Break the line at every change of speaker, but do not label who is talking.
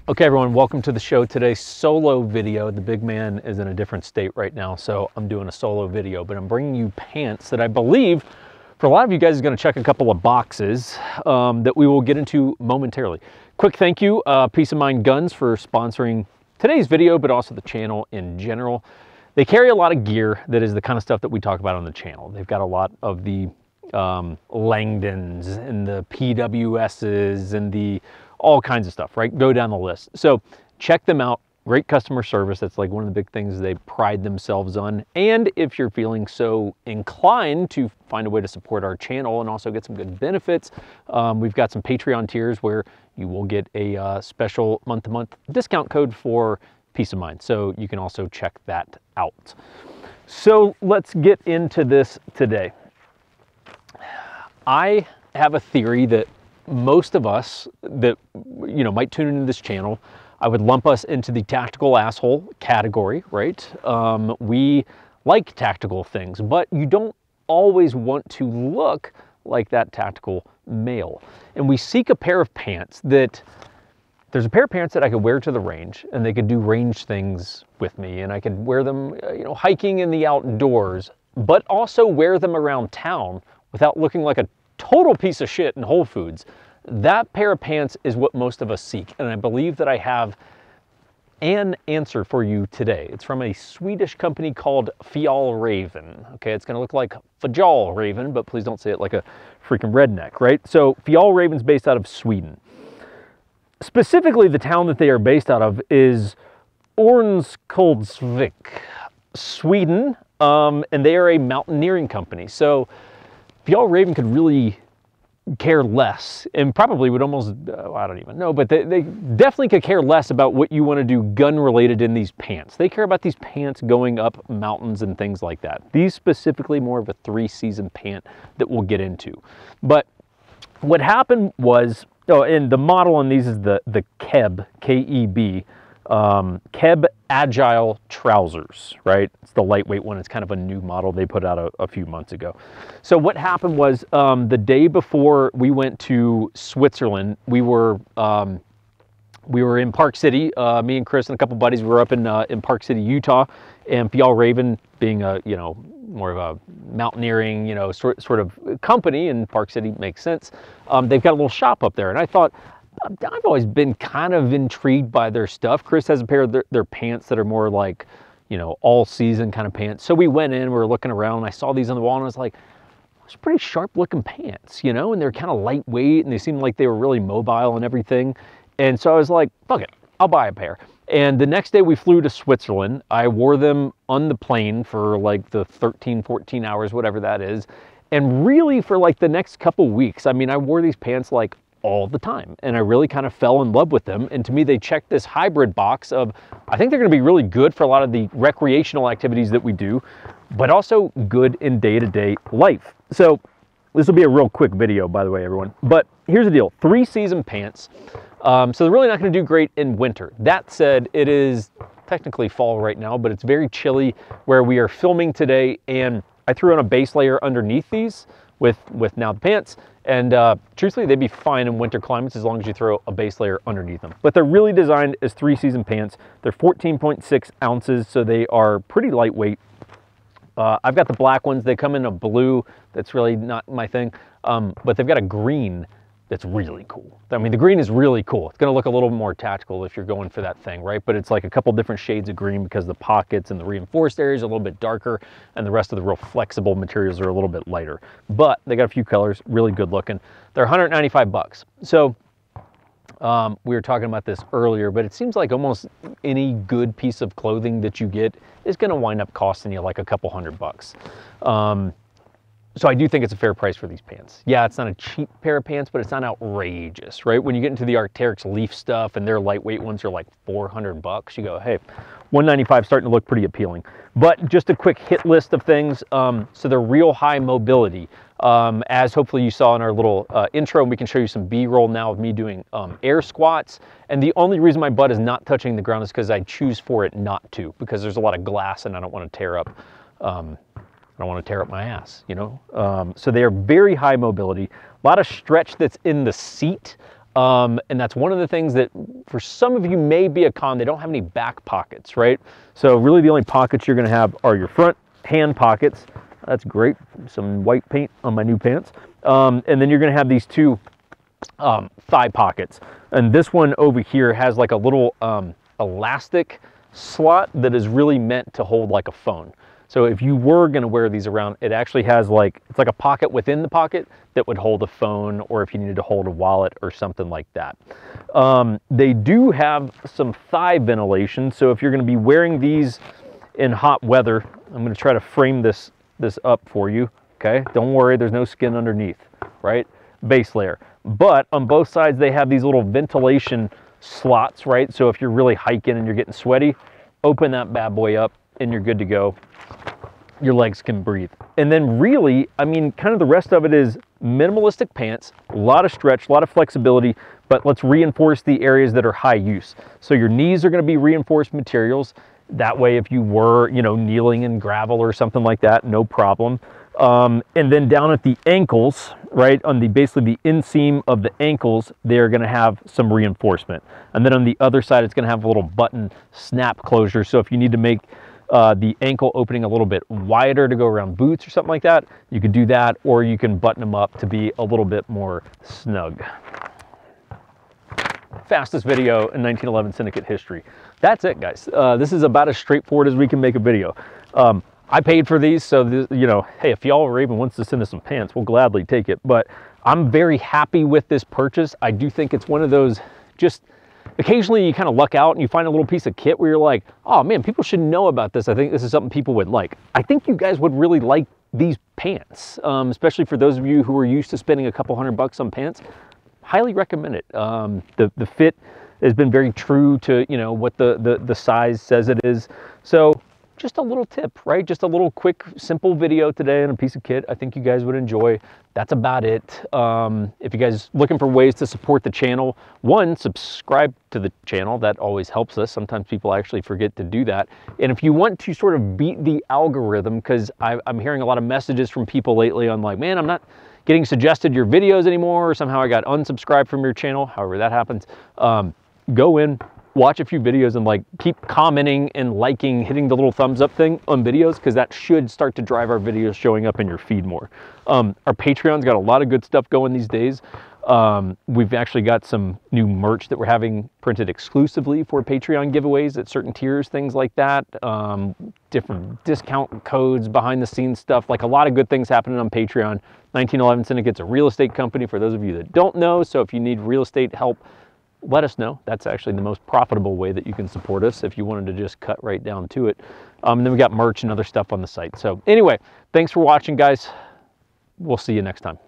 Okay, everyone, welcome to the show. Today's solo video. The big man is in a different state right now, so I'm doing a solo video, but I'm bringing you pants that I believe for a lot of you guys is going to check a couple of boxes that we will get into momentarily. Quick thank you, Peace of Mind Guns, for sponsoring today's video, but also the channel in general. They carry a lot of gear that is the kind of stuff that we talk about on the channel. They've got a lot of the Langdons and the PWSs and the all kinds of stuff, right? Go down the list. So check them out. Great customer service. That's like one of the big things they pride themselves on. And if you're feeling so inclined to find a way to support our channel and also get some good benefits, we've got some Patreon tiers where you will get a special month-to-month discount code for Peace of Mind. So you can also check that out. So let's get into this today. I have a theory that most of us that might tune into this channel, I would lump us into the tactical asshole category, right? We like tactical things, but you don't always want to look like that tactical male. And we seek a pair of pants that, there's a pair of pants that I could wear to the range and they could do range things with me, and I could wear them, hiking in the outdoors, but also wear them around town without looking like a total piece of shit in Whole Foods. That pair of pants is what most of us seek, and I believe that I have an answer for you today. It's from a Swedish company called Fjall Raven. Okay, it's gonna look like Fjall Raven, but please don't say it like a freaking redneck, right? So Fjall Raven's based out of Sweden. Specifically, the town that they are based out of is Örnsköldsvik, Sweden, and they are a mountaineering company. So Fjall Raven could really care less, and probably would almost, I don't even know, but they definitely could care less about what you want to do gun related in these pants. They care about these pants going up mountains and things like that. These specifically more of a 3-season pant that we'll get into. But what happened was, and the model on these is the KEB, K-E-B, KEB Agile trousers, right? It's the lightweight one. It's kind of a new model they put out a few months ago. So what happened was the day before we went to Switzerland, we were in Park City. Me and Chris and a couple buddies were up in Park City, Utah, and Fjall Raven, being a more of a mountaineering sort of company in Park City, makes sense. They've got a little shop up there, and I thought, I've always been kind of intrigued by their stuff. Chris has a pair of their pants that are more like, all season kind of pants. So we went in, we were looking around, and I saw these on the wall, and I was like, those are pretty sharp looking pants, and they're kind of lightweight, and they seemed like they were really mobile and everything. And so I was like, fuck it, I'll buy a pair. And the next day we flew to Switzerland. I wore them on the plane for like the 13, 14 hours, whatever that is. And really for like the next couple weeks, I mean, I wore these pants like all the time, and I really kind of fell in love with them. And to me, they check this hybrid box of, I think they're going to be really good for a lot of the recreational activities that we do, but also good in day-to-day life. So this will be a real quick video, by the way, everyone. But here's the deal: 3-season pants. So they're really not going to do great in winter. That said, it is technically fall right now, but it's very chilly where we are filming today, and I threw on a base layer underneath these with now the pants. And truthfully, they'd be fine in winter climates as long as you throw a base layer underneath them. But they're really designed as 3-season pants. They're 14.6 ounces, so they are pretty lightweight. I've got the black ones. They come in a blue that's really not my thing, but they've got a green that's really cool. I mean, the green is really cool. It's gonna look a little more tactical if you're going for that thing, right? But it's like a couple different shades of green because the pockets and the reinforced areas are a little bit darker, and the rest of the real flexible materials are a little bit lighter. But they got a few colors, really good looking. They're 195 bucks. So we were talking about this earlier, but it seems like almost any good piece of clothing that you get is gonna wind up costing you like a couple $100. So I do think it's a fair price for these pants. Yeah, it's not a cheap pair of pants, but it's not outrageous, right? When you get into the Arc'teryx Leaf stuff and their lightweight ones are like 400 bucks, you go, hey, 195 starting to look pretty appealing. But just a quick hit list of things. So they're real high mobility. As hopefully you saw in our little intro, and we can show you some B-roll now of me doing air squats. And the only reason my butt is not touching the ground is because I choose for it not to, because there's a lot of glass and I don't want to tear up I don't want to tear up my ass, So they are very high mobility, a lot of stretch that's in the seat. And that's one of the things that for some of you may be a con. They don't have any back pockets, right? So really the only pockets you're gonna have are your front hand pockets. That's great, some white paint on my new pants. And then you're gonna have these two thigh pockets. And this one over here has like a little elastic slot that is really meant to hold like a phone. So if you were gonna wear these around, it actually has like, it's like a pocket within the pocket that would hold a phone, or if you needed to hold a wallet or something like that. They do have some thigh ventilation. So if you're gonna be wearing these in hot weather, I'm gonna try to frame this up for you, okay? Don't worry, there's no skin underneath, right? Base layer. But on both sides, they have these little ventilation slots, right? So if you're really hiking and you're getting sweaty, open that bad boy up and you're good to go. Your legs can breathe. And then really, I mean, kind of the rest of it is minimalistic pants, a lot of stretch, a lot of flexibility, but let's reinforce the areas that are high use. So your knees are gonna be reinforced materials. That way, if you were, you know, kneeling in gravel or something like that, no problem. And then down at the ankles, right, on the basically the inseam of the ankles, they're gonna have some reinforcement. And then on the other side, it's gonna have a little button snap closure. So if you need to make the ankle opening a little bit wider to go around boots or something like that, you could do that, or you can button them up to be a little bit more snug. Fastest video in 1911 Syndicate history. That's it, guys. This is about as straightforward as we can make a video. I paid for these, so this, you know, hey, if y'all or even wants to send us some pants, we'll gladly take it. But I'm very happy with this purchase. I do think it's one of those, just occasionally you kind of luck out and you find a little piece of kit where you're like, oh man, people should know about this. I think this is something people would like. I think you guys would really like these pants, especially for those of you who are used to spending a couple $100 on pants. Highly recommend it. The fit has been very true to, you know, what the size says it is. So just a little tip, right? Just a little quick, simple video today on a piece of kit I think you guys would enjoy. That's about it. If you guys are looking for ways to support the channel, one, subscribe to the channel. That always helps us. Sometimes people actually forget to do that. And if you want to sort of beat the algorithm, because I'm hearing a lot of messages from people lately on like, man, I'm not getting suggested your videos anymore, or somehow I got unsubscribed from your channel, however that happens, go in, watch a few videos and like keep commenting and liking, hitting the little thumbs up thing on videos, because that should start to drive our videos showing up in your feed more. Our Patreon's got a lot of good stuff going these days. We've actually got some new merch that we're having printed exclusively for Patreon giveaways at certain tiers, things like that. Different discount codes, behind the scenes stuff, like a lot of good things happening on Patreon. 1911 Syndicate's a real estate company for those of you that don't know. So if you need real estate help, let us know. That's actually the most profitable way that you can support us if you wanted to just cut right down to it. And then we got merch and other stuff on the site. So anyway, thanks for watching, guys. We'll see you next time.